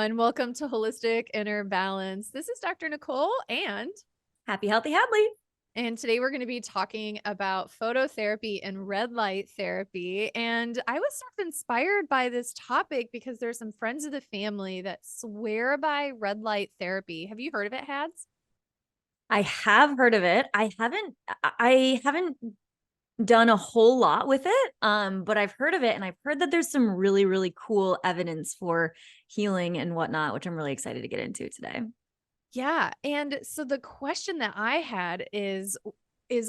everyone. Welcome to Holistic Inner Balance. This is Dr. Nicole Happy Healthy Hadlee. And today we're going to be talking about phototherapy and red light therapy. And I was sort of inspired by this topic because there's some friends of the family that swear by red light therapy. Have you heard of it, Hads? I have heard of it. I haven't done a whole lot with it. But I've heard of it, and I've heard that there's some really, really cool evidence for healing and whatnot, which I'm really excited to get into today. Yeah. And so the question that I had is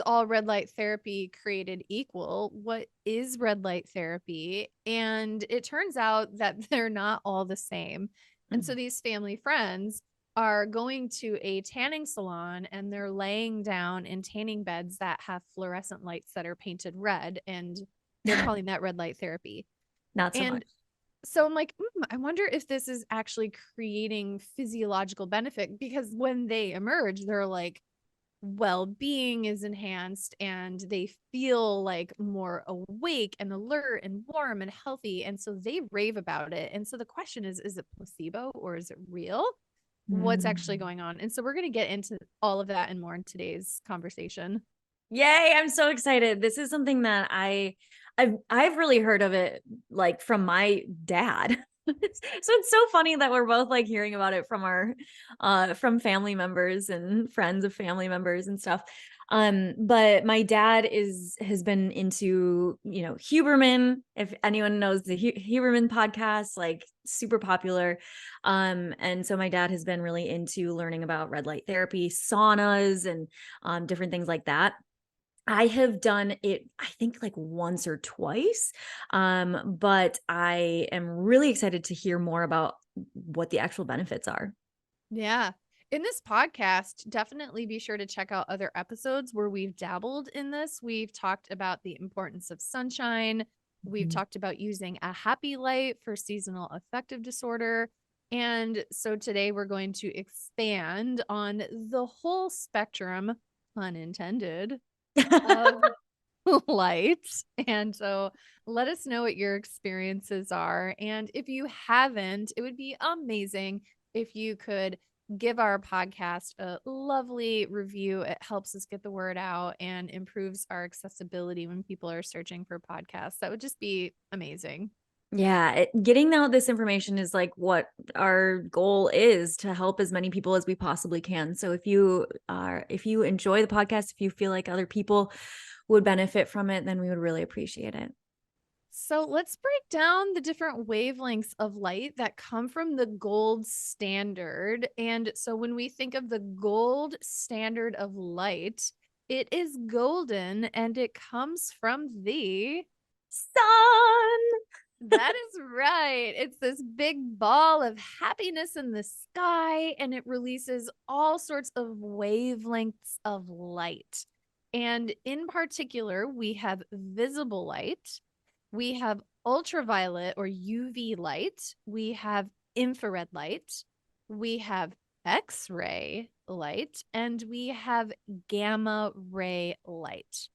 all red light therapy created equal? What is red light therapy? And it turns out that they're not all the same. And so these family friends are going to a tanning salon and they're laying down in tanning beds that have fluorescent lights that are painted red, and they're calling that red light therapy. Not so And much. so I'm like, I wonder if this is actually creating physiological benefit, because when they emerge, they're like, well-being is enhanced and they feel like more awake and alert and warm and healthy. And so they rave about it. And so the question is it placebo or is it real? What's actually going on? And so we're going to get into all of that and more in today's conversation. Yay, I'm so excited. This is something that I've really heard of it, like, from my dad. So it's so funny that we're both like hearing about it from our from family members and friends of family members and stuff. But my dad has been into, Huberman. If anyone knows the Huberman podcast, like, super popular. And so my dad has been really into learning about red light therapy, saunas, and different things like that. I have done it, I think, like once or twice. But I am really excited to hear more about what the actual benefits are. Yeah. In this podcast, definitely be sure to check out other episodes where we've dabbled in this. We've talked about the importance of sunshine. We've talked about using a happy light for seasonal affective disorder. And so today we're going to expand on the whole spectrum, pun intended, of light. And so let us know what your experiences are. And if you haven't, it would be amazing if you could give our podcast a lovely review. It helps us get the word out and improves our accessibility when people are searching for podcasts. That would just be amazing. Yeah, getting out this information is like what our goal is, to help as many people as we possibly can. So if you enjoy the podcast, if you feel like other people would benefit from it, then we would really appreciate it. So let's break down the different wavelengths of light that come from the gold standard. And so when we think of the gold standard of light, it is golden and it comes from the Sun. that is right. It's this big ball of happiness in the sky, and it releases all sorts of wavelengths of light. And in particular, we have visible light, we have ultraviolet or UV light, we have infrared light, we have X-ray light, and we have gamma ray light.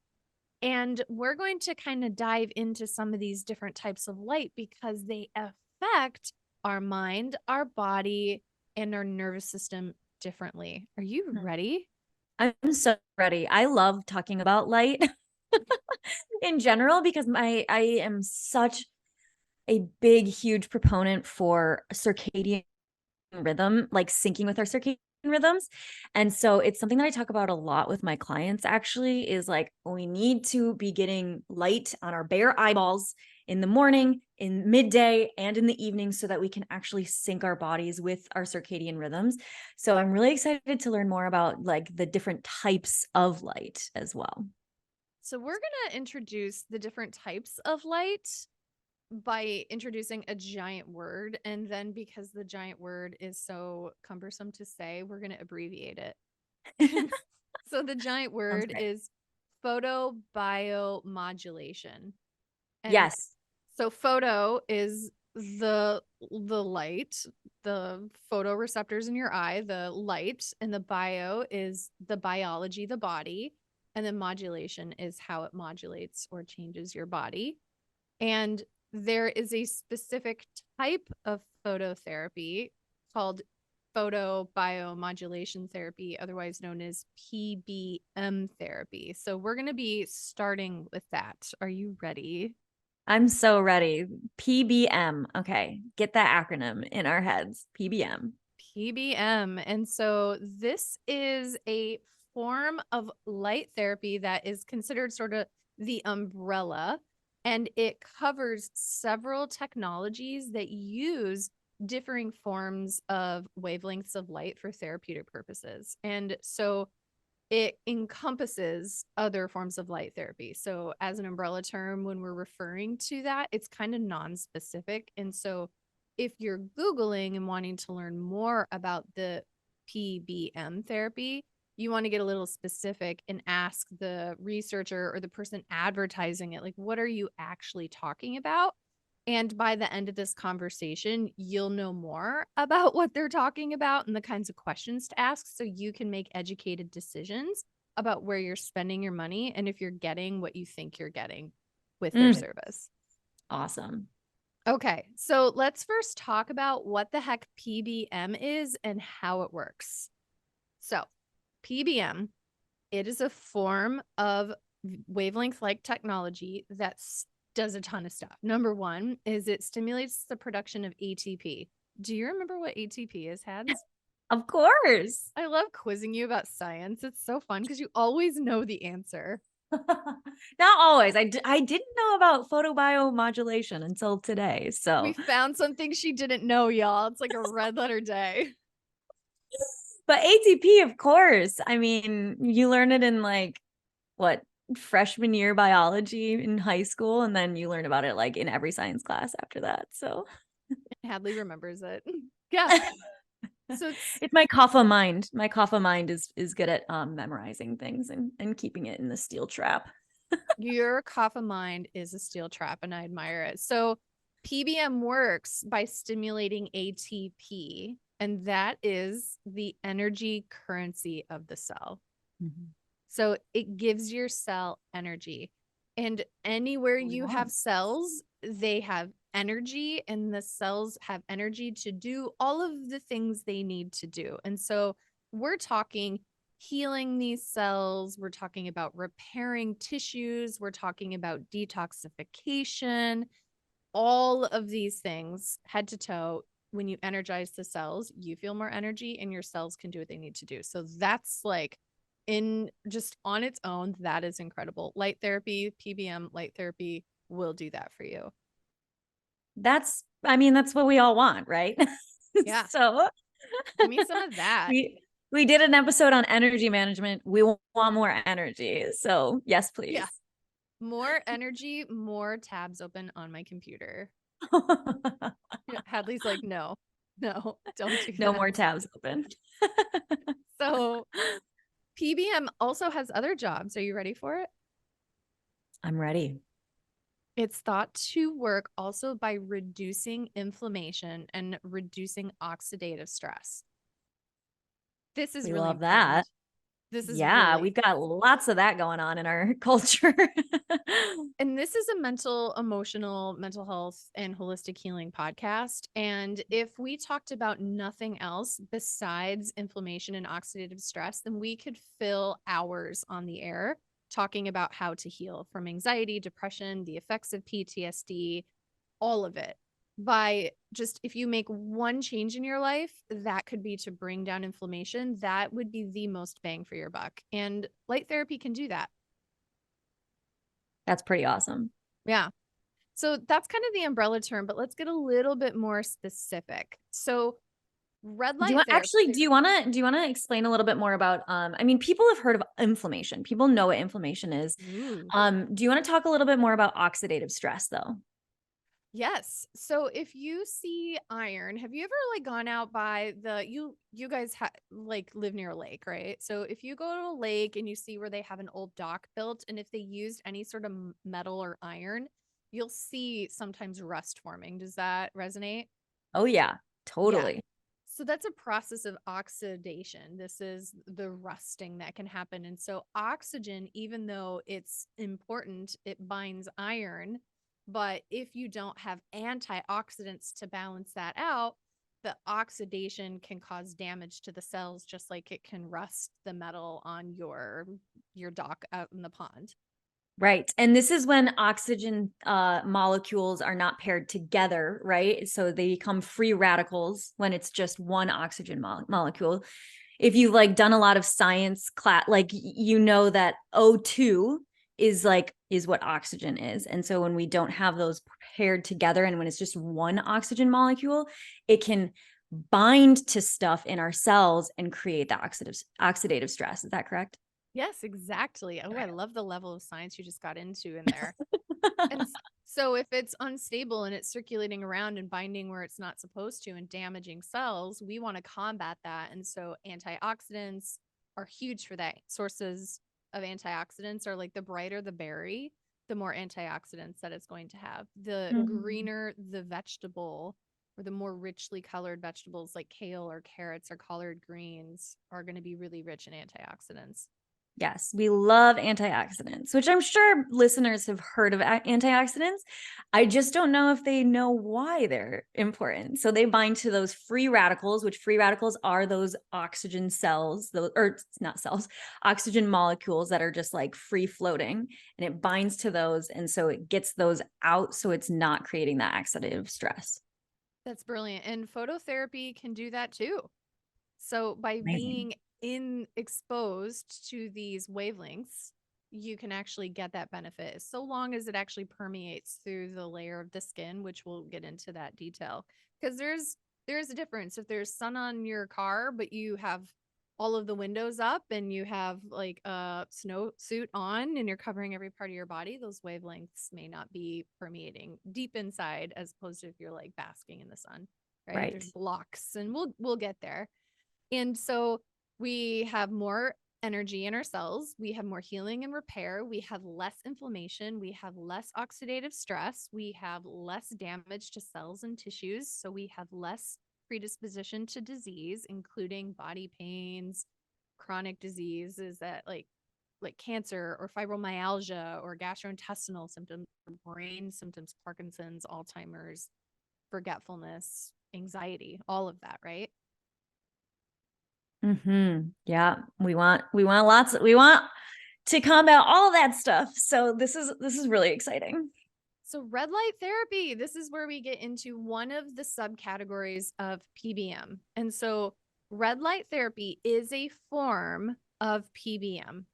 And we're going to kind of dive into some of these different types of light because they affect our mind, our body, and our nervous system differently. Are you ready? I'm so ready. I love talking about light in general because I am such a big, huge proponent for circadian rhythm, like syncing with our circadian rhythms. And so it's something that I talk about a lot with my clients, actually, is like, we need to be getting light on our bare eyeballs in the morning, in midday, and in the evening, so that we can actually sync our bodies with our circadian rhythms. So I'm really excited to learn more about like the different types of light as well. So, we're going to introduce the different types of light by introducing a giant word. And then, because the giant word is so cumbersome to say, we're going to abbreviate it. So, the giant word is photobiomodulation. And Yes. so photo is the light, the photoreceptors in your eye, the light, and the bio is the biology, the body, and then modulation is how it modulates or changes your body. And there is a specific type of phototherapy called photobiomodulation therapy, otherwise known as PBM therapy. So we're going to be starting with that. Are you ready? I'm so ready. PBM. Okay. Get that acronym in our heads. PBM. PBM. And so this is a form of light therapy that is considered sort of the umbrella, and it covers several technologies that use differing forms of wavelengths of light for therapeutic purposes. And so it encompasses other forms of light therapy. So as an umbrella term, when we're referring to that, it's kind of non-specific. And so if you're Googling and wanting to learn more about the PBM therapy, you want to get a little specific and ask the researcher or the person advertising it, like, what are you actually talking about? And by the end of this conversation, you'll know more about what they're talking about and the kinds of questions to ask so you can make educated decisions about where you're spending your money and if you're getting what you think you're getting with their service. Awesome. Okay, so let's first talk about what the heck PBM is and how it works. So, PBM, it is a form of wavelength-like technology that does a ton of stuff. Number one is it stimulates the production of ATP. Do you remember what ATP is, Hads? Of course. I love quizzing you about science. It's so fun because you always know the answer. Not always. I didn't know about photobiomodulation until today. So we found something she didn't know, y'all. It's like a red letter day. But ATP, of course. I mean, you learn it in like what, freshman year biology in high school, and then you learn about it like in every science class after that. So Hadlee remembers it. Yeah. So it's my kapha mind. My kapha mind is good at memorizing things and keeping it in the steel trap. your kapha mind is a steel trap, and I admire it. So PBM works by stimulating ATP, and that is the energy currency of the cell. Mm-hmm. So it gives your cell energy. And anywhere you have cells, they have energy, and the cells have energy to do all of the things they need to do. And so we're talking healing these cells. We're talking about repairing tissues. We're talking about detoxification. All of these things, head to toe. When you energize the cells, you feel more energy and your cells can do what they need to do. So that's like in just on its own, that is incredible. Light therapy, PBM light therapy will do that for you. That's what we all want, right? Yeah. So give me some of that. We did an episode on energy management. We want more energy. So yes, please. Yeah. More energy, more tabs open on my computer. Hadley's like, no, don't do that. No more tabs open. So PBM also has other jobs. Are you ready for it? I'm ready. It's thought to work also by reducing inflammation and reducing oxidative stress. This is we really love that. This is we've got lots of that going on in our culture. And this is a mental health and holistic healing podcast. And if we talked about nothing else besides inflammation and oxidative stress, then we could fill hours on the air talking about how to heal from anxiety, depression, the effects of PTSD, all of it. By just, if you make one change in your life, that could be to bring down inflammation. That would be the most bang for your buck. And light therapy can do that. That's pretty awesome. Yeah. So that's kind of the umbrella term, but let's get a little bit more specific. So red light therapy. Do you want to explain a little bit more about people have heard of inflammation. People know what inflammation is. Ooh. Do you want to talk a little bit more about oxidative stress though? Yes. So if you see iron, have you ever like gone out by you guys like live near a lake, right? So if you go to a lake and you see where they have an old dock built, and if they used any sort of metal or iron, you'll see sometimes rust forming. Does that resonate? Oh yeah, totally. Yeah. So that's a process of oxidation. This is the rusting that can happen. And so oxygen, even though it's important, it binds iron. But if you don't have antioxidants to balance that out, the oxidation can cause damage to the cells, just like it can rust the metal on your dock out in the pond. Right. And this is when oxygen molecules are not paired together, right? So they become free radicals when it's just one oxygen molecule. If you've like done a lot of science class, like you know that O2 is what oxygen is. And so when we don't have those paired together and when it's just one oxygen molecule, it can bind to stuff in our cells and create the oxidative stress. Is that correct? Yes, exactly. Oh, I love the level of science you just got into in there. And so if it's unstable and it's circulating around and binding where it's not supposed to and damaging cells, we want to combat that. And so antioxidants are huge for that. Sources of antioxidants are like the brighter the berry, the more antioxidants that it's going to have. The greener the vegetable or the more richly colored vegetables like kale or carrots or collard greens are going to be really rich in antioxidants. Yes, we love antioxidants, which I'm sure listeners have heard of antioxidants. I just don't know if they know why they're important. So they bind to those free radicals, which free radicals are those oxygen cells, or not cells, oxygen molecules that are just like free floating, and it binds to those. And so it gets those out. So it's not creating that oxidative stress. That's brilliant. And phototherapy can do that too. So by Amazing. being exposed to these wavelengths, you can actually get that benefit so long as it actually permeates through the layer of the skin, which we'll get into that detail. Because there's a difference. If there's sun on your car, but you have all of the windows up and you have like a snow suit on and you're covering every part of your body, those wavelengths may not be permeating deep inside as opposed to if you're like basking in the sun, right? Right. There's blocks and we'll get there. And so we have more energy in our cells. We have more healing and repair. We have less inflammation. We have less oxidative stress. We have less damage to cells and tissues. So we have less predisposition to disease, including body pains, chronic diseases that like cancer or fibromyalgia or gastrointestinal symptoms, brain symptoms, Parkinson's, Alzheimer's, forgetfulness, anxiety, all of that, right? Yeah, we want we want to combat all of that stuff. So this is really exciting. So red light therapy, this is where we get into one of the subcategories of PBM. And so red light therapy is a form of PBM.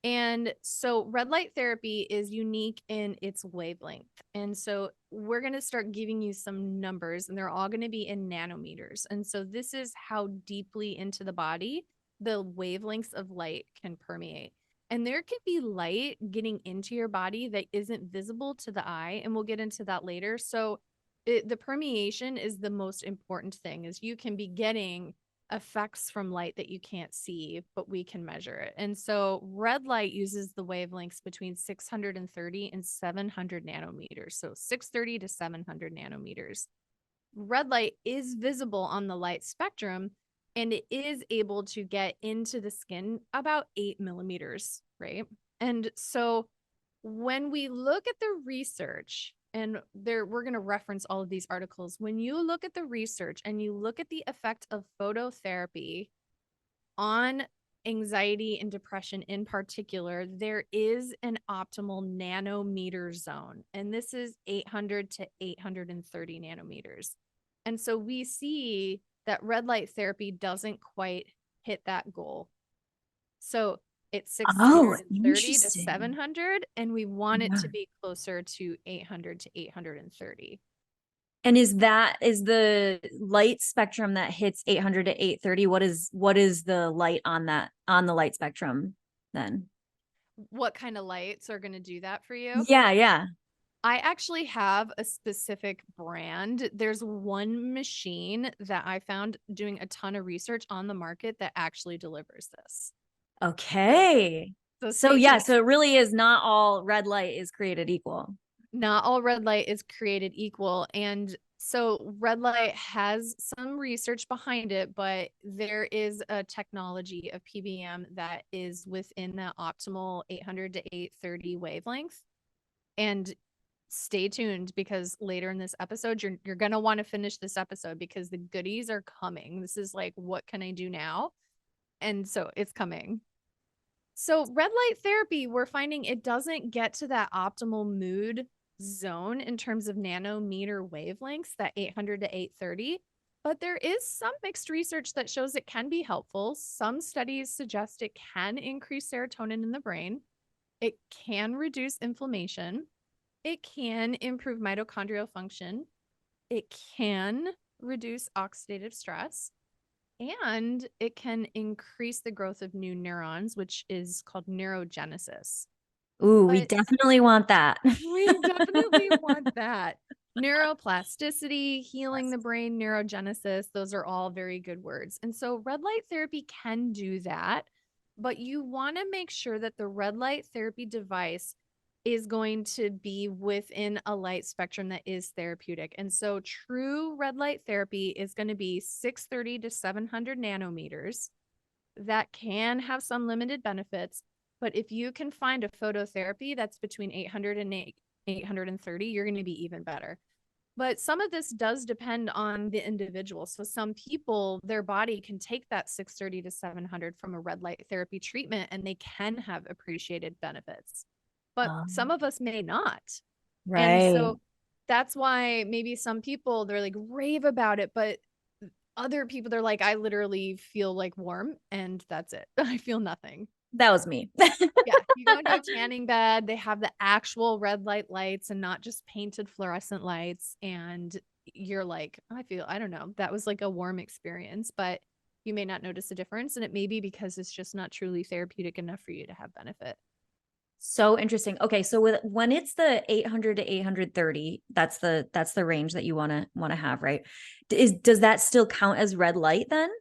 And so red light therapy is unique in its wavelength. And so we're going to start giving you some numbers and they're all going to be in nanometers. And so this is how deeply into the body the wavelengths of light can permeate. And there could be light getting into your body that isn't visible to the eye. And we'll get into that later. So the permeation is the most important thing is you can be getting effects from light that you can't see, but we can measure it. And so red light uses the wavelengths between 630 and 700 nanometers. So 630 to 700 nanometers. Red light is visible on the light spectrum and it is able to get into the skin about 8 millimeters, right? And so when we look at the research, and there we're going to reference all of these articles, when you look at the research and you look at the effect of phototherapy on anxiety and depression in particular, there is an optimal nanometer zone, and this is 800 to 830 nanometers. And so we see that red light therapy doesn't quite hit that goal. So it's Oh, 630 to interesting. 700, and we want it Yeah. to be closer to 800 to 830. And is the light spectrum that hits 800 to 830? What is the light on the light spectrum then? What kind of lights are going to do that for you? Yeah, yeah. I actually have a specific brand. There's one machine that I found doing a ton of research on the market that actually delivers this. So, Okay. so So stay yeah, tuned. so it really is not all red light is created equal. Not all red light is created equal. And so red light has some research behind it, but there is a technology of PBM that is within that optimal 800 to 830 wavelength. And stay tuned, because later in this episode, you're going to want to finish this episode because the goodies are coming. This is like, what can I do now? And so it's coming. So red light therapy, we're finding it doesn't get to that optimal mood zone in terms of nanometer wavelengths, that 800 to 830. But there is some mixed research that shows it can be helpful. Some studies suggest it can increase serotonin in the brain. It can reduce inflammation. It can improve mitochondrial function. It can reduce oxidative stress. And it can increase the growth of new neurons, which is called neurogenesis. Ooh, we But definitely want that. we definitely want that. Neuroplasticity, healing the brain, neurogenesis, those are all very good words. And so red light therapy can do that, but you want to make sure that the red light therapy device is going to be within a light spectrum that is therapeutic. And so true red light therapy is going to be 630 to 700 nanometers. That can have some limited benefits, but if you can find a phototherapy that's between 800 and 830, you're going to be even better. But some of this does depend on the individual. So some people, their body can take that 630 to 700 from a red light therapy treatment, and they can have appreciated benefits. But some of us may not. And Right. so that's why maybe some people, they're like rave about it, but other people, they're like, I literally feel like warm and that's it. I feel nothing. That was me. Yeah. You go into a tanning bed, they have the actual red lights and not just painted fluorescent lights. And you're like, I don't know. That was like a warm experience, but you may not notice a difference. And it may be because it's just not truly therapeutic enough for you to have benefit. So interesting. Okay, so when it's the 800 to 830, that's the range that you want to have, right? Does that still count as red light then?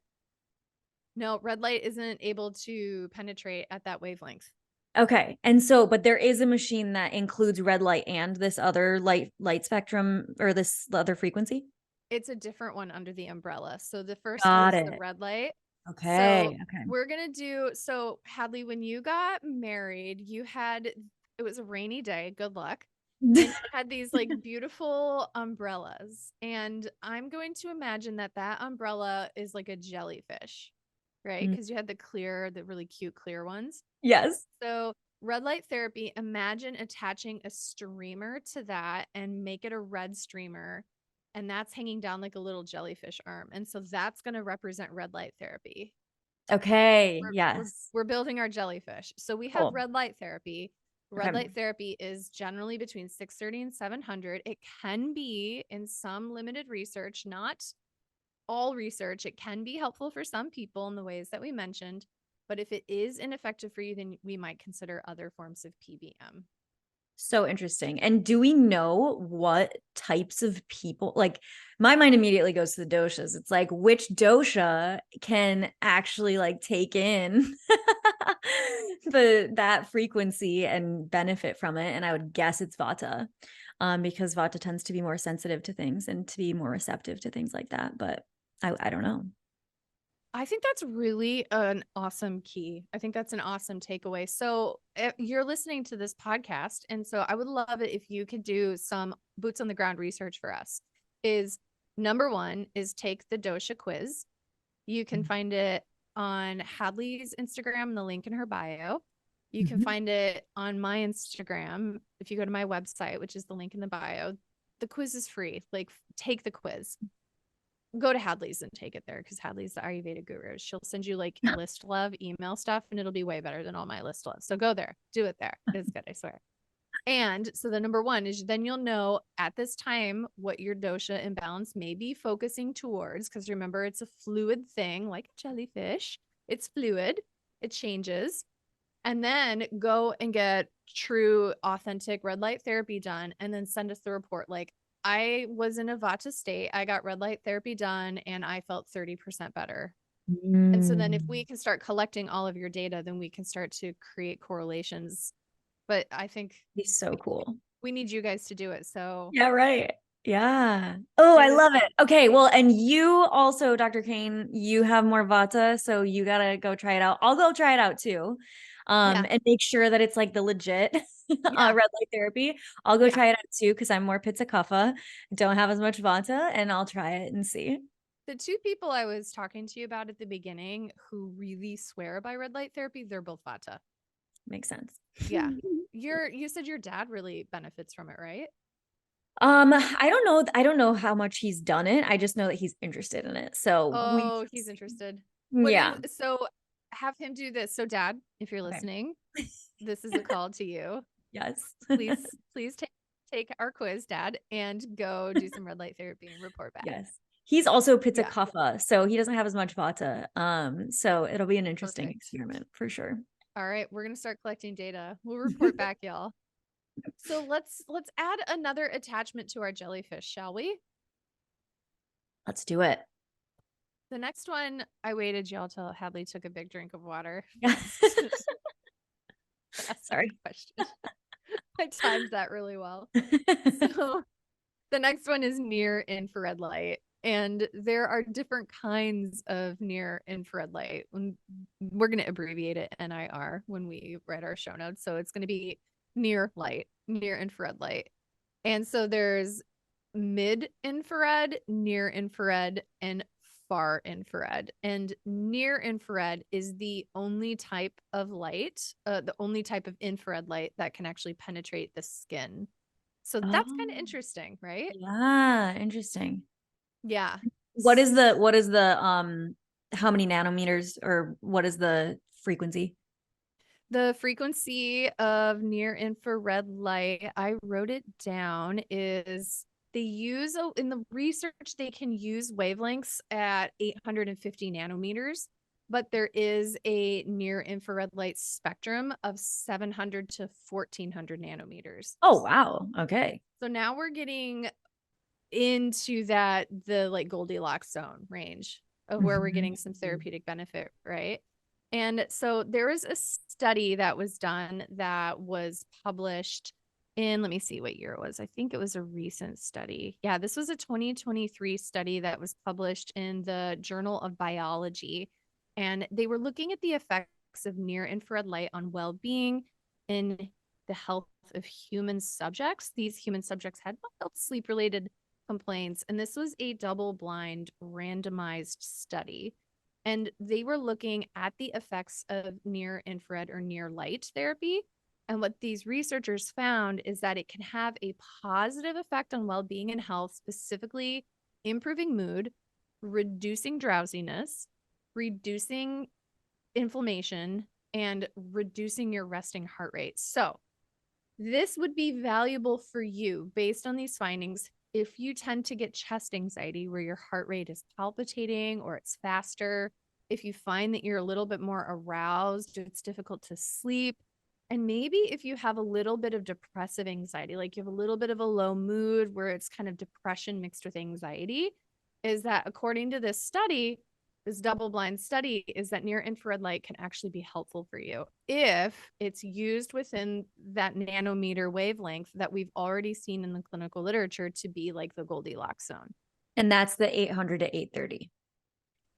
No, red light isn't able to penetrate at that wavelength. Okay. And so, but there is a machine that includes red light and this other light spectrum, or this other frequency? It's a different one under the umbrella. So the first Got was the it. red light. Okay. So Okay. we're gonna do, so Hadlee, when you got married, it was a rainy day, good luck. And you had these like beautiful umbrellas. And I'm going to imagine that umbrella is like a jellyfish, right? Mm. Because you had the really cute clear ones. Yes. So red light therapy, imagine attaching a streamer to that and make it a red streamer. And that's hanging down like a little jellyfish arm. And so that's going to represent red light therapy. Okay. We're, Yes. we're building our jellyfish. So we have Cool. red light therapy. Red Okay. light therapy is generally between 630 and 700. It can be, in some limited research, not all research, it can be helpful for some people in the ways that we mentioned. But if it is ineffective for you, then we might consider other forms of PBM. So interesting. And do we know what types of people, like my mind immediately goes to the doshas. It's like, which dosha can actually like take in that frequency and benefit from it? And I would guess it's vata, because vata tends to be more sensitive to things and to be more receptive to things like that. But I don't know. I think that's really an awesome key. I think that's an awesome takeaway. So you're listening to this podcast, and so I would love it if you could do some boots on the ground research for us. Is number one is take the dosha quiz. You can find it on Hadlee's Instagram, the link in her bio. You can find it on my Instagram. If you go to my website, which is the link in the bio, the quiz is free. Like, take the quiz. Go to Hadlee's and take it there, because Hadlee's the Ayurveda guru. She'll send you like list love email stuff, and it'll be way better than all my list love. So go there, do it there. It's good, I swear. And so the number one is then you'll know at this time what your dosha imbalance may be focusing towards, because remember, it's a fluid thing like a jellyfish. It's fluid, it changes. And then go and get true, authentic red light therapy done, and then send us the report. Like, I was in a vata state. I got red light therapy done and I felt 30% better. And so then if we can start collecting all of your data, then we can start to create correlations. But I think It's so cool. we need you guys to do it. So yeah, right. Yeah. Oh, I love it. Okay. Well, and you also, Dr. Cain, you have more vata, so you gotta go try it out. I'll go try it out too. Yeah. and make sure that it's like the legit Yeah. red light therapy. I'll go Yeah. try it out too because I'm more pizza kapha, don't have as much vata, and I'll try it and see. The two people I was talking to you about at the beginning who really swear by red light therapy, they're both vata. Makes sense. Yeah. You said your dad really benefits from it, right? I don't know how much he's done it. I just know that he's interested in it. So we Oh, he's interested. What yeah. is so have him do this. So dad, if you're Okay. listening, this is a call to you. Yes. Please take our quiz, dad, and go do some red light therapy and report back. Yes. He's also pitta Yeah. kapha, so he doesn't have as much vata. So it'll be an interesting Perfect. experiment for sure. All right, we're gonna start collecting data. We'll report back, y'all. So let's add another attachment to our jellyfish, shall we? Let's do it. The next one, I waited y'all till Hadley took a big drink of water. Yeah. Ask you Sorry. a question. I timed that really well. So the next one is near infrared light. And there are different kinds of near infrared light. We're going to abbreviate it NIR when we write our show notes. So it's going to be near light, near infrared light. And so there's mid infrared, near infrared, and far infrared. And near infrared is the only type of light, the only type of infrared light that can actually penetrate the skin. So that's kind of Oh, interesting, right? yeah, interesting. Yeah. What is the how many nanometers or what is the frequency? The frequency of near infrared light, I wrote it down, is they use in the research, they can use wavelengths at 850 nanometers, but there is a near infrared light spectrum of 700 to 1400 nanometers. Oh, wow. Okay. So now we're getting into the like Goldilocks zone range of where we're getting some therapeutic benefit, right? And so there was a study that was done that was published in, let me see what year it was. I think it was a recent study. Yeah, this was a 2023 study that was published in the Journal of Biology. And they were looking at the effects of near infrared light on well being in the health of human subjects. These human subjects had mild sleep related complaints. And this was a double blind randomized study. And they were looking at the effects of near infrared or near light therapy. And what these researchers found is that it can have a positive effect on well being and health, specifically improving mood, reducing drowsiness, reducing inflammation, and reducing your resting heart rate. So, this would be valuable for you based on these findings if you tend to get chest anxiety where your heart rate is palpitating or it's faster, if you find that you're a little bit more aroused, it's difficult to sleep, and maybe if you have a little bit of depressive anxiety, like you have a little bit of a low mood where it's kind of depression mixed with anxiety, is that according to this study, this double blind study, is that near infrared light can actually be helpful for you if it's used within that nanometer wavelength that we've already seen in the clinical literature to be like the Goldilocks zone. And that's the 800 to 830.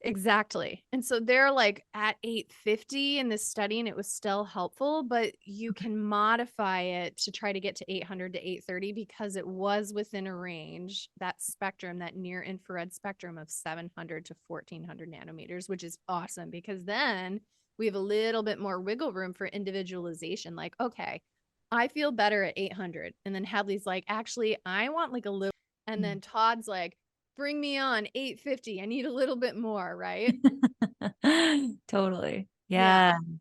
Exactly. And so they're like at 850 in this study, and it was still helpful, but you can modify it to try to get to 800 to 830 because it was within a range, that spectrum, that near infrared spectrum of 700 to 1400 nanometers, which is awesome because then we have a little bit more wiggle room for individualization. Like, okay, I feel better at 800. And then Hadley's like, actually, I want like a little, and then Todd's like, bring me on 850. I need a little bit more, right? Totally. Yeah. Yeah.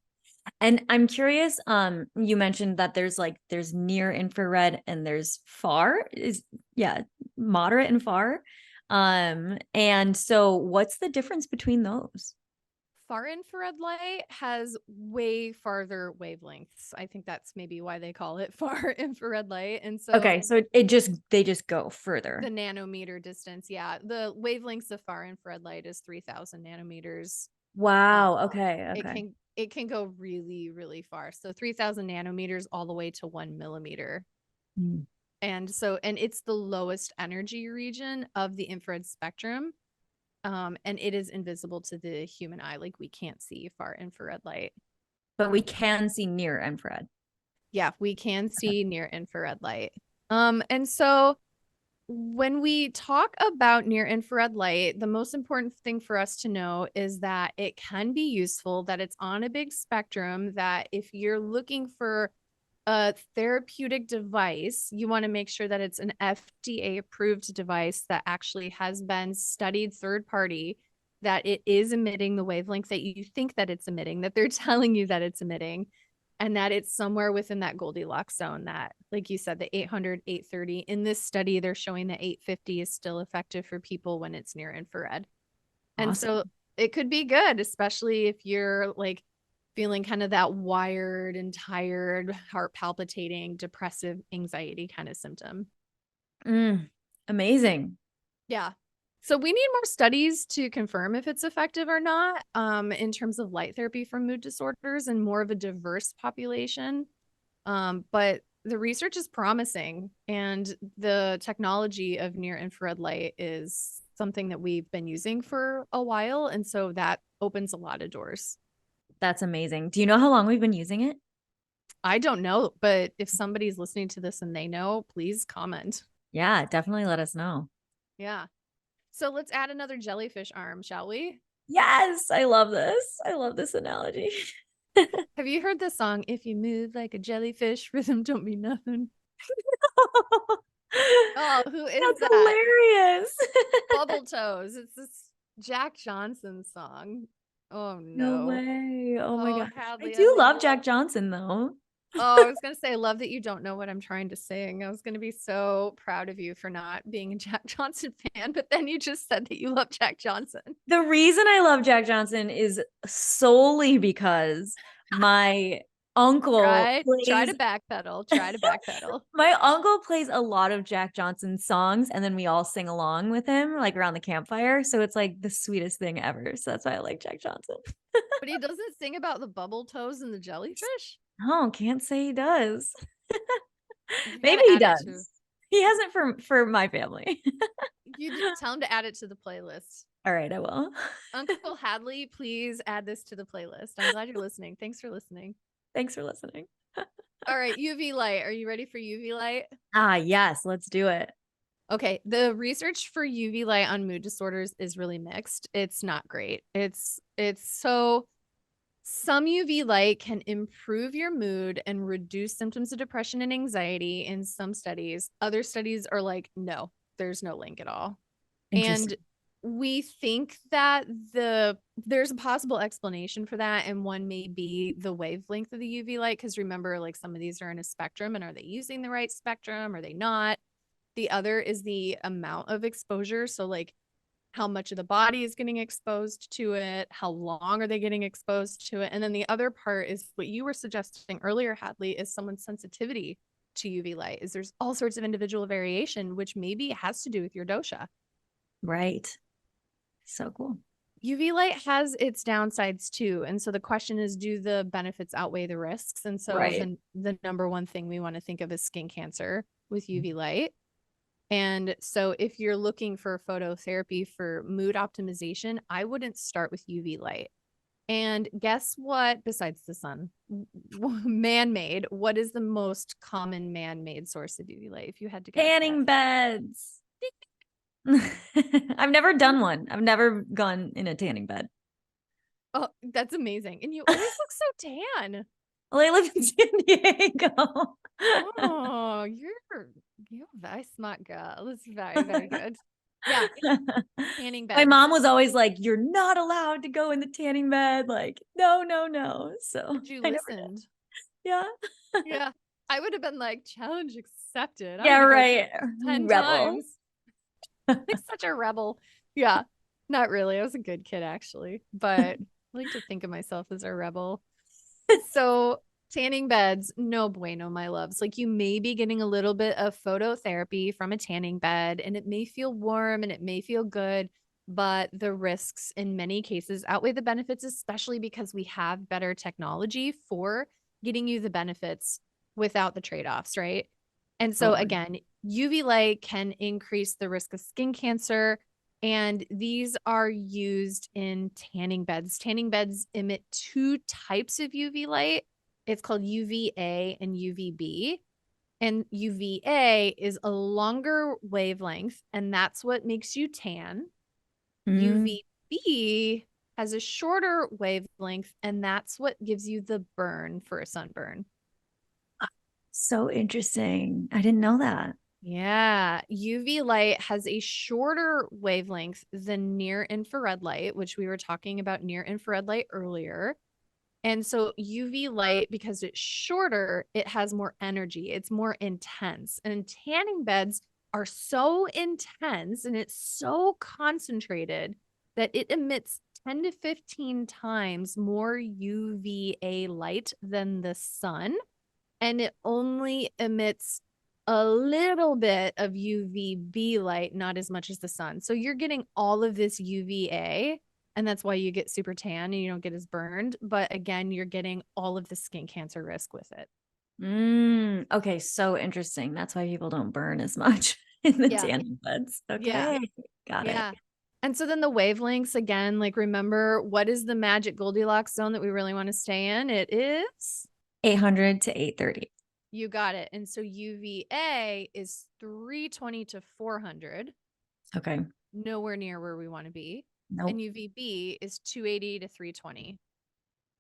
And I'm curious, you mentioned that there's near infrared and there's far is yeah, moderate and far. And so what's the difference between those? Far infrared light has way farther wavelengths. I think that's maybe why they call it far infrared light. And so Okay, so they just go the further. nanometer distance, yeah, the wavelengths of far infrared light is 3000 nanometers. Wow. Okay. It Okay. can go really, really far. So 3000 nanometers all the way to 1 millimeter. Mm. And it's the lowest energy region of the infrared spectrum. And it is invisible to the human eye. Like we can't see far infrared light. But we can see near infrared. Yeah, we can see near infrared light. And so when we talk about near infrared light, the most important thing for us to know is that it can be useful, that it's on a big spectrum, that if you're looking for a therapeutic device, you want to make sure that it's an FDA approved device that actually has been studied third party, that it is emitting the wavelength that you think that it's emitting, that they're telling you that it's emitting, and that it's somewhere within that Goldilocks zone that, like you said, the 800, 830. In this study, they're showing that 850 is still effective for people when it's near infrared. And so it could be good, especially if you're like feeling kind of that wired and tired, heart palpitating, depressive anxiety kind of symptom. Amazing. Yeah. So we need more studies to confirm if it's effective or not, in terms of light therapy for mood disorders and more of a diverse population. But the research is promising, and the technology of near infrared light is something that we've been using for a while. And so that opens a lot of doors. That's amazing. Do you know how long we've been using it? I don't know, but if somebody's listening to this and they know, please comment. Yeah, definitely let us know. Yeah. So let's add another jellyfish arm, shall we? Yes, I love this. I love this analogy. Have you heard the song, If You Move Like a Jellyfish, Rhythm Don't Mean Nothing? Oh, who is That's that? hilarious. Bubble Toes. It's this Jack Johnson song. Oh No no. way. Oh my gosh. I Hadlee, do love Jack Johnson though. Oh, I was gonna say, I love that you don't know what I'm trying to sing. I was gonna be so proud of you for not being a Jack Johnson fan, but then you just said that you love Jack Johnson. The reason I love Jack Johnson is solely because my uncle Try plays to backpedal. Try to backpedal. my uncle plays a lot of Jack Johnson songs, and then we all sing along with him like around the campfire. So it's like the sweetest thing ever. So that's why I like Jack Johnson. But he doesn't sing about the bubble toes and the jellyfish. Oh, can't say he does. You Maybe gotta he add it to. does. He hasn't for my family. You just tell him to add it to the playlist. All right, I will. Uncle Hadlee, please add this to the playlist. I'm glad you're listening. Thanks for listening. Thanks for listening. All right, UV light. Are you ready for UV light? Ah, yes, let's do it. Okay, the research for UV light on mood disorders is really mixed. It's not great. It's so some UV light can improve your mood and reduce symptoms of depression and anxiety in some studies. Other studies are like, no, there's no link at all. And we think that there's a possible explanation for that, and one may be the wavelength of the UV light, because remember, like, some of these are in a spectrum, and are they using the right spectrum? Are they not? The other is the amount of exposure. So like how much of the body is getting exposed to it, how long are they getting exposed to it? And then the other part is what you were suggesting earlier, Hadlee, is someone's sensitivity to UV light. Is there's all sorts of individual variation, which maybe has to do with your dosha. Right. So cool. UV light has its downsides too. And so the question is, do the benefits outweigh the risks? And so the number one thing we want to think of is skin cancer with UV light. And so if you're looking for phototherapy for mood optimization, I wouldn't start with UV light. And guess what? Besides the sun, man-made, what is the most common man-made source of UV light? If you had to guess. Tanning beds. I've never done one. I've never gone in a tanning bed. Oh, that's amazing. And you always look so tan. Well, I live in San Diego. Oh, you're a very smart girl. That's very, very good. Yeah. Tanning bed. My mom was always like, you're not allowed to go in the tanning bed. Like, no, no, no. So you listened. Yeah. Yeah. I would have been like, challenge accepted. Yeah, right. 10 times. Like such a rebel. Yeah. Not really. I was a good kid, actually. But I like to think of myself as a rebel. So tanning beds, no bueno, my loves. Like, you may be getting a little bit of phototherapy from a tanning bed, and it may feel warm and it may feel good, but the risks in many cases outweigh the benefits, especially because we have better technology for getting you the benefits without the trade-offs, right? And so again, UV light can increase the risk of skin cancer. And these are used in tanning beds. Tanning beds emit 2 types of UV light. It's called UVA and UVB. And UVA is a longer wavelength, and that's what makes you tan. UVB has a shorter wavelength, and that's what gives you the burn for a sunburn. So interesting. I didn't know that. Yeah, UV light has a shorter wavelength than near infrared light, which we were talking about near infrared light earlier. And so UV light, because it's shorter, it has more energy. It's more intense. And tanning beds are so intense and it's so concentrated that it emits 10 to 15 times more UVA light than the sun. And it only emits a little bit of UVB light, not as much as the sun. So you're getting all of this UVA, and that's why you get super tan and you don't get as burned. But again, you're getting all of the skin cancer risk with it. Okay, so interesting. That's why people don't burn as much in the tanning beds. Okay, got it. And so then the wavelengths, again, like remember, what is the magic Goldilocks zone that we really want to stay in? It is 800 to 830. You got it. And so UVA is 320 to 400. Okay. Nowhere near where we want to be. Nope. And UVB is 280 to 320.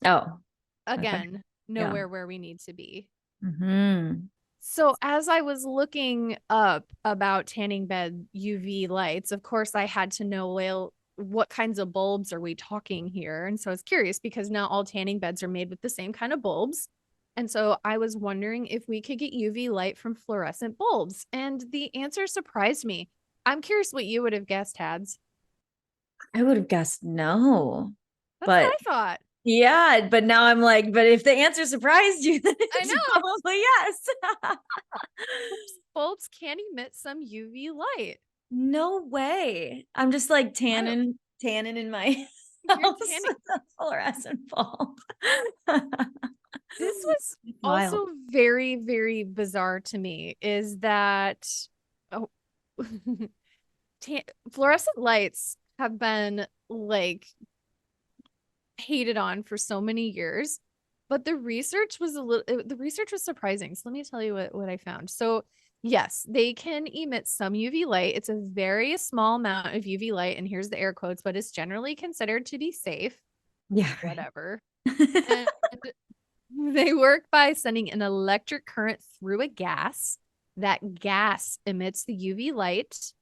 Oh. Again, nowhere where we need to be. Mm-hmm. So as I was looking up about tanning bed UV lights, of course, I had to know, well, what kinds of bulbs are we talking here? And so I was curious because not all tanning beds are made with the same kind of bulbs. And so I was wondering if we could get UV light from fluorescent bulbs. And the answer surprised me. I'm curious what you would have guessed, Hads. I would have guessed no. That's what I thought. Yeah, but now I'm like, but if the answer surprised you, then it's probably yes. Bulbs can emit some UV light. No way. I'm just like tanning in my house with a fluorescent bulb. This was also very, very bizarre to me is that fluorescent lights have been like hated on for so many years, but the research was surprising. So let me tell you what I found. So yes, they can emit some UV light. It's a very small amount of UV light, and here's the air quotes, but it's generally considered to be safe. Yeah, whatever. And they work by sending an electric current through a gas. That gas emits the UV light.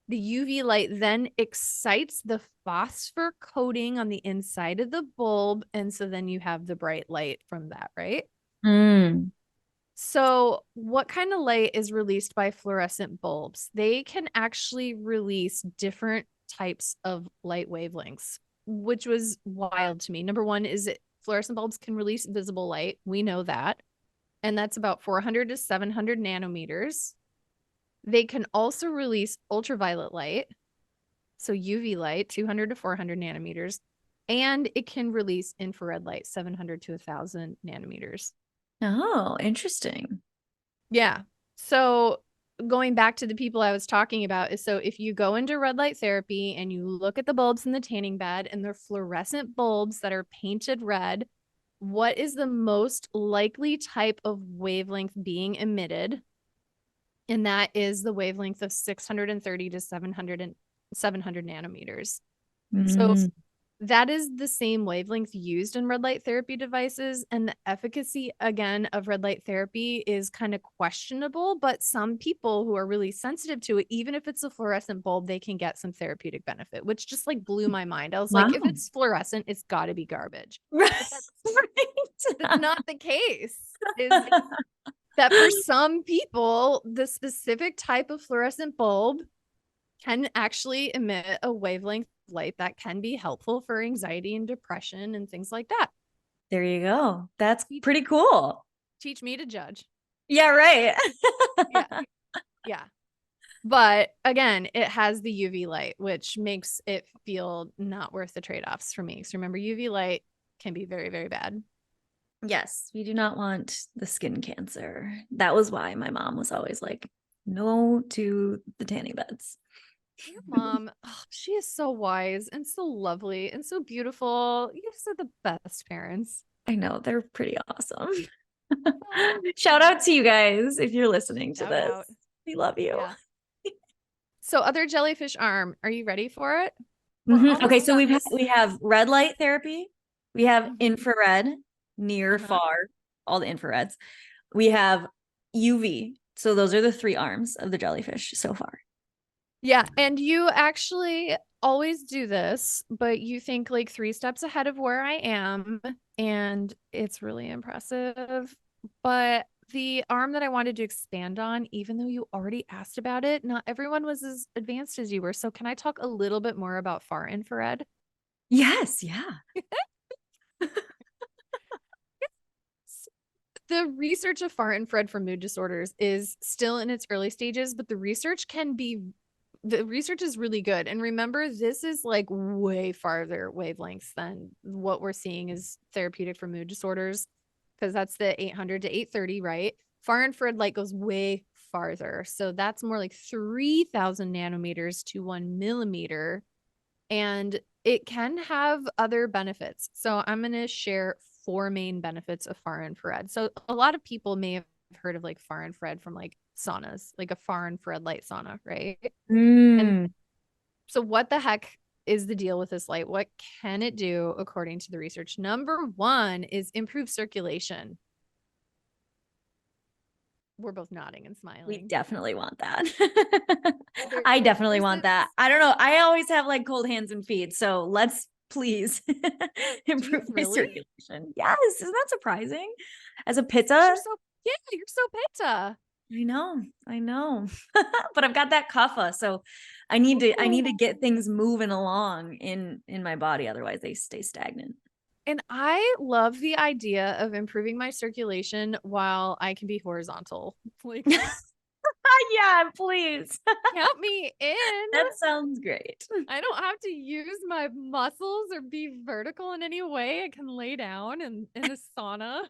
The UV light then excites the phosphor coating on the inside of the bulb. And so then you have the bright light from that, right? So what kind of light is released by fluorescent bulbs? They can actually release different types of light wavelengths, which was wild to me. Number one is fluorescent bulbs can release visible light. We know that. And that's about 400 to 700 nanometers. They can also release ultraviolet light. So UV light, 200 to 400 nanometers. And it can release infrared light, 700 to 1,000 nanometers. Oh, interesting. Yeah. So going back to the people I was talking about is, so if you go into red light therapy and you look at the bulbs in the tanning bed and they're fluorescent bulbs that are painted red, what is the most likely type of wavelength being emitted? And that is the wavelength of 630 to 700 nanometers. So that is the same wavelength used in red light therapy devices. And the efficacy, again, of red light therapy is kind of questionable, but some people who are really sensitive to it, even if it's a fluorescent bulb, they can get some therapeutic benefit, which just like blew my mind. I was like, if it's fluorescent, it's got to be garbage. Right. That's not the case. That for some people, the specific type of fluorescent bulb can actually emit a wavelength light that can be helpful for anxiety and depression and things like that. There you go. That's pretty cool. Teach me to judge. Yeah, right. Yeah. But again, it has the UV light, which makes it feel not worth the trade-offs for me. So remember, UV light can be very, very bad. Yes, we do not want the skin cancer. That was why my mom was always like, no to the tanning beds. Your mom, oh, she is so wise and so lovely and so beautiful. You guys are the best parents. I know, they're pretty awesome. Oh, Shout out to you guys if you're listening to shout this. out. We love you. Yeah. So other jellyfish arm, are you ready for it? We're Okay, almost so done. we have red light therapy, we have Mhm. infrared, near, Uh-huh. far, all the infrareds. We have UV. So those are the 3 arms of the jellyfish so far. Yeah, and you actually always do this, but you think like 3 steps ahead of where I am, and it's really impressive. But the arm that I wanted to expand on, even though you already asked about it, not everyone was as advanced as you were. So can I talk a little bit more about far infrared? Yes, yeah. The research of far infrared for mood disorders is still in its early stages, but the research is really good. And remember, this is like way farther wavelengths than what we're seeing is therapeutic for mood disorders, because that's the 800 to 830, right? Far infrared light goes way farther. So that's more like 3,000 nanometers to 1 millimeter. And it can have other benefits. So I'm going to share 4 main benefits of far infrared. So a lot of people may have heard of like far infrared from like saunas, like a far infrared light sauna, right? And Mm. so what the heck is the deal with this light? What can it do according to the research? Number 1 is improve circulation. We're both nodding and We smiling. definitely want that. There, I definitely there's want this that. I don't know. I always have like cold hands and feet. So let's please Do you improve my really? circulation. Yes. Isn't that surprising? As a Because pitta, you're so pitta. I know. But I've got that kapha. So I need to get things moving along in my body. Otherwise they stay stagnant. And I love the idea of improving my circulation while I can be horizontal. Like, Yeah, please. count me in. That sounds great. I don't have to use my muscles or be vertical in any way. I can lay down in a sauna.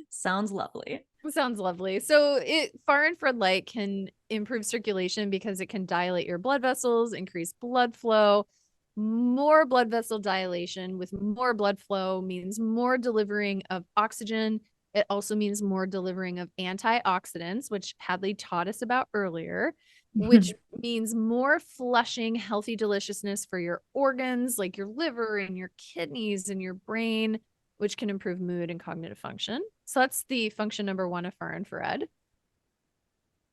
Sounds lovely. Sounds lovely. So far infrared light can improve circulation because it can dilate your blood vessels, increase blood flow. More blood vessel dilation with more blood flow means more delivering of oxygen. It also means more delivering of antioxidants, which Hadlee taught us about earlier, which means more flushing healthy deliciousness for your organs, like your liver and your kidneys and your brain, which can improve mood and cognitive function. So that's the function number 1 of far infrared.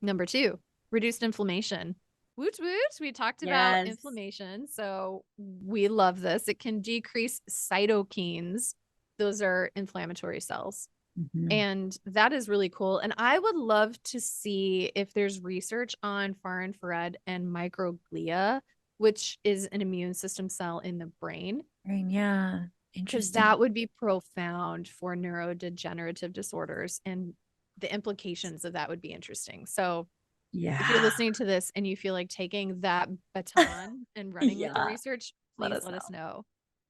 Number 2, reduced inflammation. Woot woot. We talked about Yes. inflammation. So we love this. It can decrease cytokines. Those are inflammatory cells. Mhm. And that is really cool. And I would love to see if there's research on far infrared and microglia, which is an immune system cell in the brain, Yeah. because Interesting. that would be profound for neurodegenerative disorders, and the implications of that would be interesting. So if you're Yeah. listening to this and you feel like taking that baton and running with the Yeah. research, Let please us let know. us know.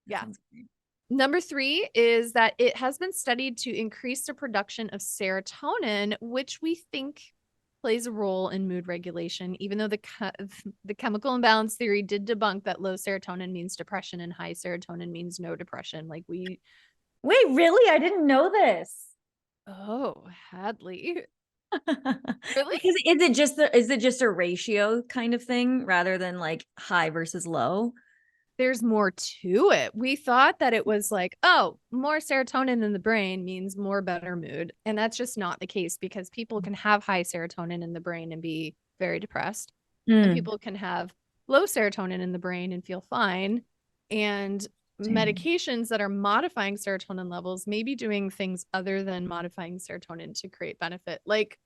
That Yeah. sounds great. Number 3 is that it has been studied to increase the production of serotonin, which we think plays a role in mood regulation, even though the chemical imbalance theory did debunk that low serotonin means depression and high serotonin means no depression. Like we Wait, really? I didn't know this. Oh, Hadlee. Really? Because is it just a ratio kind of thing rather than like high versus low? There's more to it. We thought that it was like, oh, more serotonin in the brain means more better mood. And that's just not the case, because people can have high serotonin in the brain and be very depressed. And Mm. people can have low serotonin in the brain and feel fine. And Dang. medications that are modifying serotonin levels may be doing things other than modifying serotonin to create benefit. Like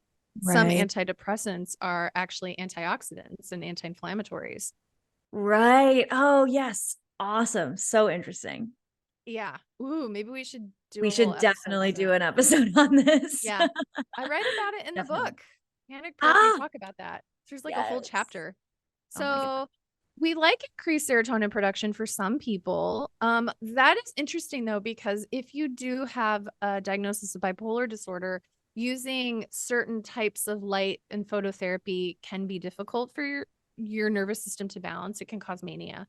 some Right. antidepressants are actually antioxidants and anti-inflammatories. Right. Oh, yes. Awesome. So interesting. Yeah. Ooh, maybe we should do We a whole should episode definitely on do that. an episode on this. Yeah. I write about it in the Definitely. book. Panic Proof, we Ah, talk about that. There's like a whole yes. chapter. Oh my God. So we like increased serotonin production for some people. That is interesting though, because if you do have a diagnosis of bipolar disorder, using certain types of light and phototherapy can be difficult for your nervous system to balance. It can cause mania.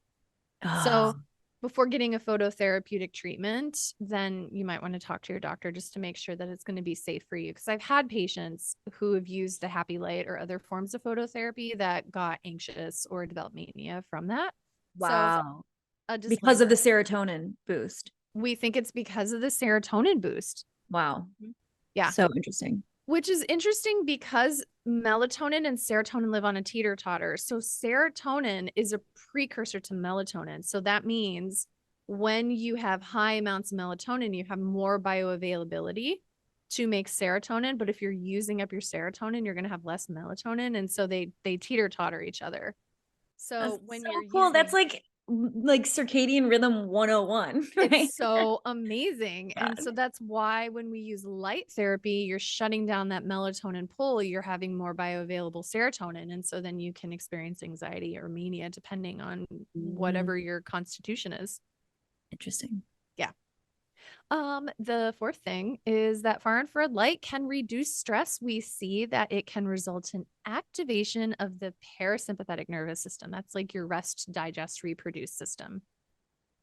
Oh, So before getting a phototherapeutic treatment, then you might want to talk to your doctor just to make sure that it's going to be safe for you. Because I've had patients who have used the happy light or other forms of phototherapy that got anxious or developed mania from that. So wow. a Because of the disclaimer, serotonin boost. we think it's because of the serotonin boost. Wow. Yeah. So interesting. Which is interesting because melatonin and serotonin live on a teeter-totter. So serotonin is a precursor to melatonin. So that means when you have high amounts of melatonin, you have more bioavailability to make serotonin. But if you're using up your serotonin, you're going to have less melatonin. And so they teeter-totter each other. That's So when so you're cool. That's using like circadian rhythm 101, right? It's so amazing. And God. so that's why when we use light therapy, you're shutting down that melatonin pull, you're having more bioavailable serotonin. And so then you can experience anxiety or mania depending on Mhm. whatever your constitution is. Interesting. Yeah. The fourth thing is that far infrared light can reduce stress. We see that it can result in activation of the parasympathetic nervous system. That's like your rest, digest, reproduce system.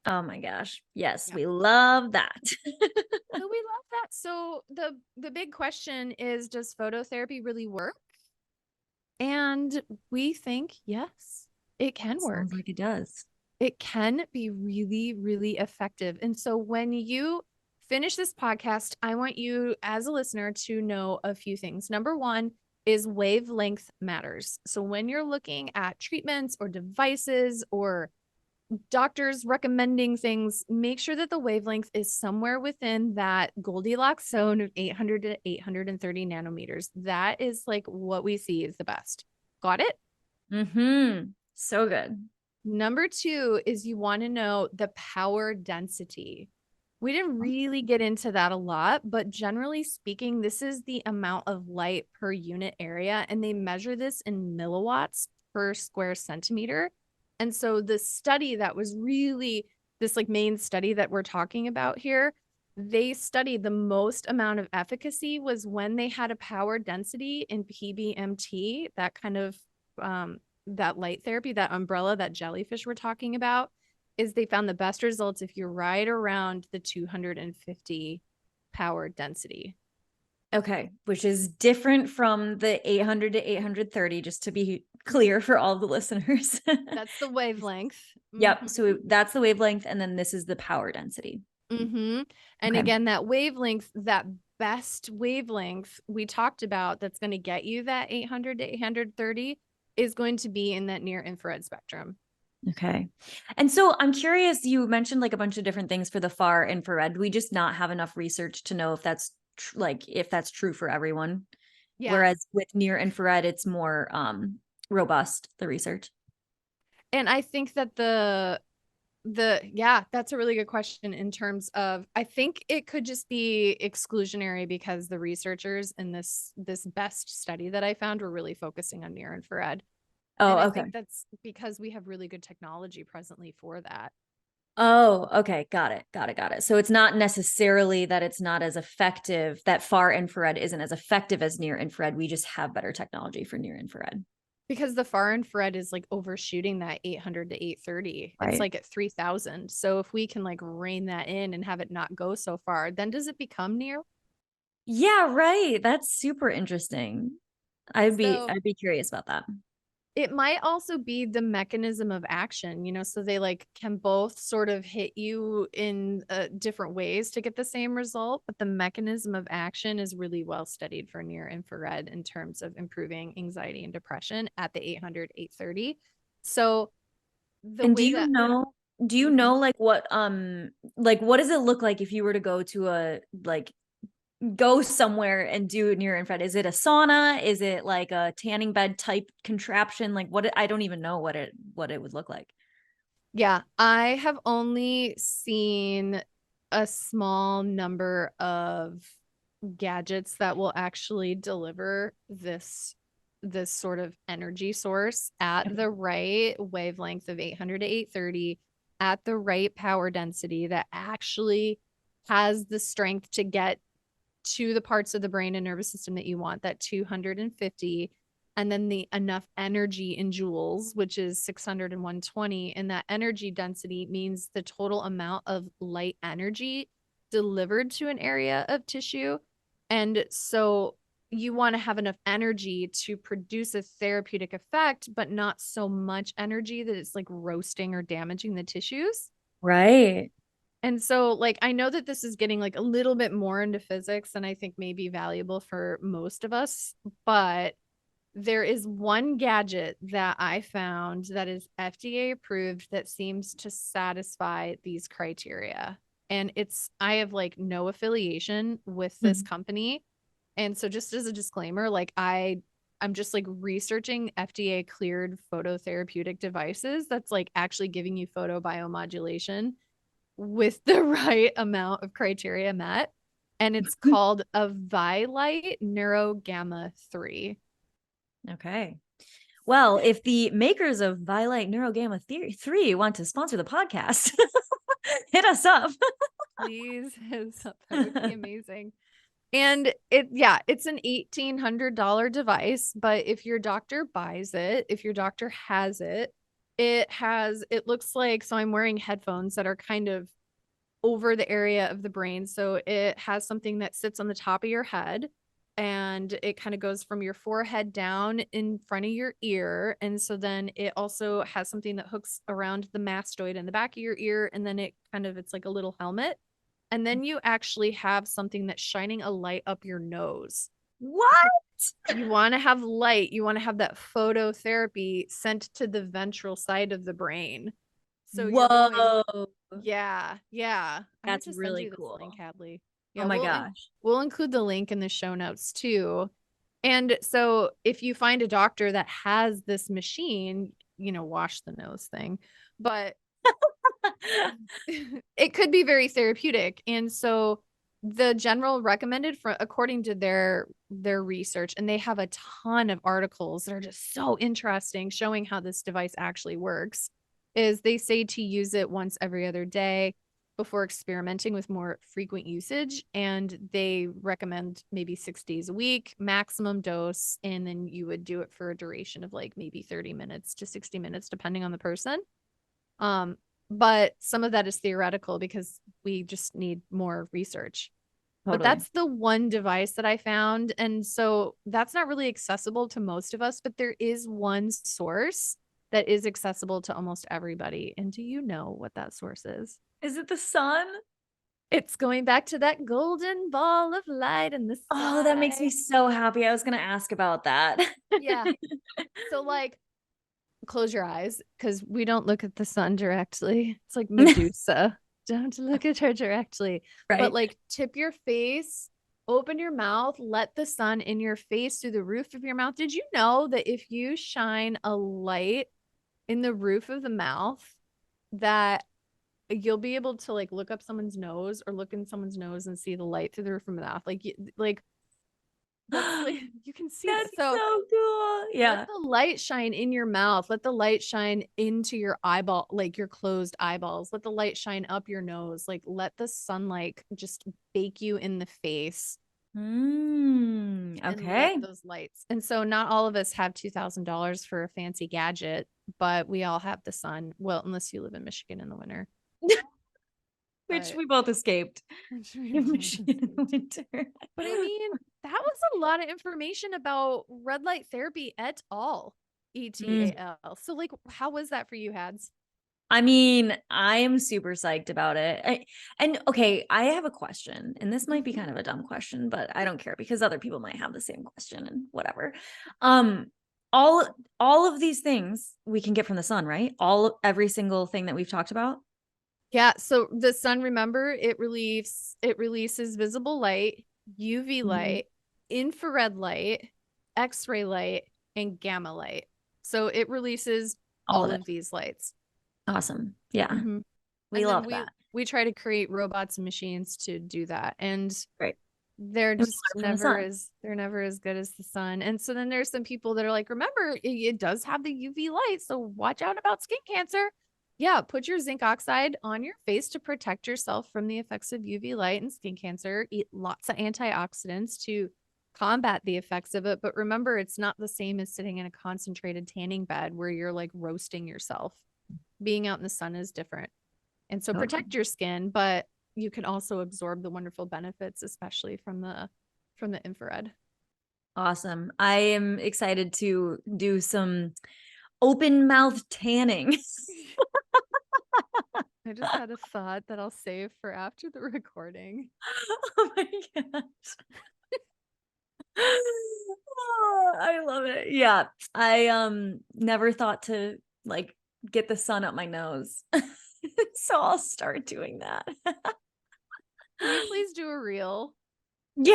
Oh my gosh. Yes, Yeah. we love that. So we love that. So the big question is, does phototherapy really work? And we think yes, it can Sounds work. like it does. It can be really, really effective. And so when you finish this podcast, I want you as a listener to know a few things. Number one is wavelength matters. So when you're looking at treatments or devices or doctors recommending things, make sure that the wavelength is somewhere within that Goldilocks zone of 800 to 830 nanometers. That is like what we see is the best. Got it? Mm-hmm. So good. Number two is you want to know the power density. We didn't really get into that a lot, but generally speaking, this is the amount of light per unit area, and they measure this in milliwatts per square centimeter. And so the study that was really this like main study that we're talking about here, they studied the most amount of efficacy was when they had a power density in PBMT, that kind of that light therapy, that umbrella, that jellyfish we're talking about, is they found the best results if you're right around the 250 power density. Okay, which is different from the 800 to 830, just to be clear for all the listeners. That's the wavelength. Yep. Mm-hmm. So that's the wavelength, and then this is the power density. Mm-hmm. And Okay. again, that wavelength, that best wavelength we talked about that's going to get you that 800 to 830 is going to be in that near infrared spectrum. Okay. And so I'm curious, you mentioned like a bunch of different things for the far infrared. We just not have enough research to know if that's if that's true for everyone. Yeah. Whereas with near infrared, it's more robust, the research. And I think that yeah, that's a really good question in terms of I think it could just be exclusionary because the researchers in this best study that I found were really focusing on near infrared. And Oh, I okay. think that's because we have really good technology presently for that. Oh, okay. Got it. Got it. Got it. So it's not necessarily that it's not as effective, that far infrared isn't as effective as near infrared. We just have better technology for near infrared. Because the far infrared is like overshooting that 800 to 830. It's Right. like at 3000. So if we can like rein that in and have it not go so far, then does it become near? Yeah, right. That's super interesting. So I'd be curious about that. it might also be the mechanism of action, so they like can both sort of hit you in different ways to get the same result, but the mechanism of action is really well studied for near infrared in terms of improving anxiety and depression at the 800 830. So the And way that do you Mhm. know like what does it look like if you were to go to a like go somewhere and do near infrared? Is it a sauna? Is it like a tanning bed type contraption? Like I don't even know what it would look like. Yeah, I have only seen a small number of gadgets that will actually deliver this sort of energy source at Okay. the right wavelength of 800 to 830 at the right power density that actually has the strength to get to the parts of the brain and nervous system that you want, that 250, and then the enough energy in joules, which is 600 and 120. And that energy density means the total amount of light energy delivered to an area of tissue. And so you want to have enough energy to produce a therapeutic effect, but not so much energy that it's like roasting or damaging the tissues. Right. And so, like, I know that this is getting like a little bit more into physics and I think may be valuable for most of us, but there is one gadget that I found that is FDA approved that seems to satisfy these criteria. And I have like no affiliation with this company. And so just as a disclaimer, like I'm just like researching FDA cleared phototherapeutic devices that's like actually giving you photobiomodulation with the right amount of criteria met. And it's called a Vilite Neurogamma 3. Okay. Well, if the makers of Vilite Neurogamma 3 want to sponsor the podcast, hit us up. Please hit us up. That would be amazing. And it's an $1,800 device, but if your doctor buys it, if your doctor has it, it looks like, so I'm wearing headphones that are kind of over the area of the brain. So it has something that sits on the top of your head and it kind of goes from your forehead down in front of your ear. And so then it also has something that hooks around the mastoid in the back of your ear. And then it's like a little helmet. And then you actually have something that's shining a light up your nose. What? You want to have light. You want to have that phototherapy sent to the ventral side of the brain. So whoa. Yeah. That's I'm really send you cool. this link, Hadlee. Yeah, oh my gosh. We'll include the link in the show notes too. And so if you find a doctor that has this machine, wash the nose thing, but it could be very therapeutic. And so the general recommended, according to their research, and they have a ton of articles that are just so interesting showing how this device actually works, is they say to use it once every other day before experimenting with more frequent usage. And they recommend maybe 6 days a week, maximum dose. And then you would do it for a duration of like maybe 30 minutes to 60 minutes, depending on the person. But some of that is theoretical because we just need more research. Totally. But that's the one device that I found. And so that's not really accessible to most of us, but there is one source that is accessible to almost everybody. And do you know what that source is? Is it the sun? It's going back to that golden ball of light in the sky. Oh, that makes me so happy. I was going to ask about that. Yeah. So like, close your eyes because we don't look at the sun directly. It's like Medusa. Don't look at her directly. Right. But like tip your face, open your mouth, let the sun in your face through the roof of your mouth. Did you know that if you shine a light in the roof of the mouth, that you'll be able to like look up someone's nose or look in someone's nose and see the light through the roof of the mouth? Like that's like you can see That's it. So cool. Yeah. let the light shine in your mouth. Let the light shine into your eyeball, like your closed eyeballs. Let the light shine up your nose. Like let the sunlight just bake you in the face. Okay. And let those lights. And so not all of us have $2,000 for a fancy gadget, but we all have the sun. Well, unless you live in Michigan in the winter. Which we both escaped. In Michigan in winter. But I mean, that was a lot of information about red light therapy et al. ETAL. So like, how was that for you, Hads? I mean, I am super psyched about it. Okay, I have a question, and this might be kind of a dumb question, but I don't care because other people might have the same question and whatever. All of these things we can get from the sun, right? Every single thing that we've talked about. Yeah. So the sun, remember, it releases visible light, UV light, infrared light, X-ray light, and gamma light. So it releases all of these lights. Awesome. Yeah. We love that. We try to create robots and machines to do that. And right. They're just never as good as the sun. And so then there's some people that are like, remember, it does have the UV light, so watch out about skin cancer. Yeah, put your zinc oxide on your face to protect yourself from the effects of UV light and skin cancer. Eat lots of antioxidants to combat the effects of it. But remember, it's not the same as sitting in a concentrated tanning bed where you're like roasting yourself. Being out in the sun is different. And so Totally. protect your skin, but you can also absorb the wonderful benefits, especially from the infrared. Awesome. I am excited to do some open mouth tanning. I just had a thought that I'll save for after the recording. Oh my gosh. Oh, I love it. Yeah. I never thought to like get the sun up my nose. So I'll start doing that. Can you please do a reel Yeah.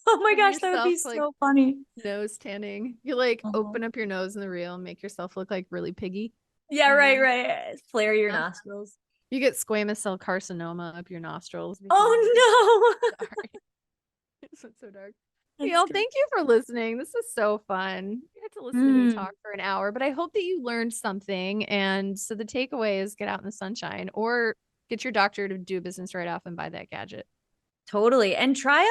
Oh my of gosh, that would be yourself like so funny. nose tanning? You like Uh-huh. open up your nose in the reel and make yourself look like really piggy. Yeah, And right, then right. Flare your uh, nostrils. you get squamous cell carcinoma up your nostrils. Oh no. Sorry. This is so dark. That's Y'all, great. thank you for listening. This is so fun. You had to listen to me talk for an hour, but I hope that you learned something. And so the takeaway is get out in the sunshine or get your doctor to do business right off and buy that gadget. Totally. And try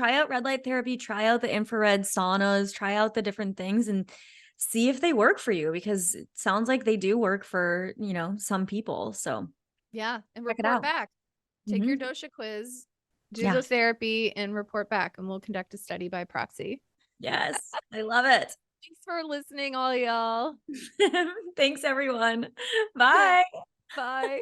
out red light therapy, try out the infrared saunas, try out the different things and see if they work for you because it sounds like they do work for, some people. So Yeah. And check it report out. back. Take your Mhm. dosha quiz, do Yeah. the therapy, and report back. And we'll conduct a study by proxy. Yes. I love it. Thanks for listening, all y'all. Thanks everyone. Yeah. Bye. Bye.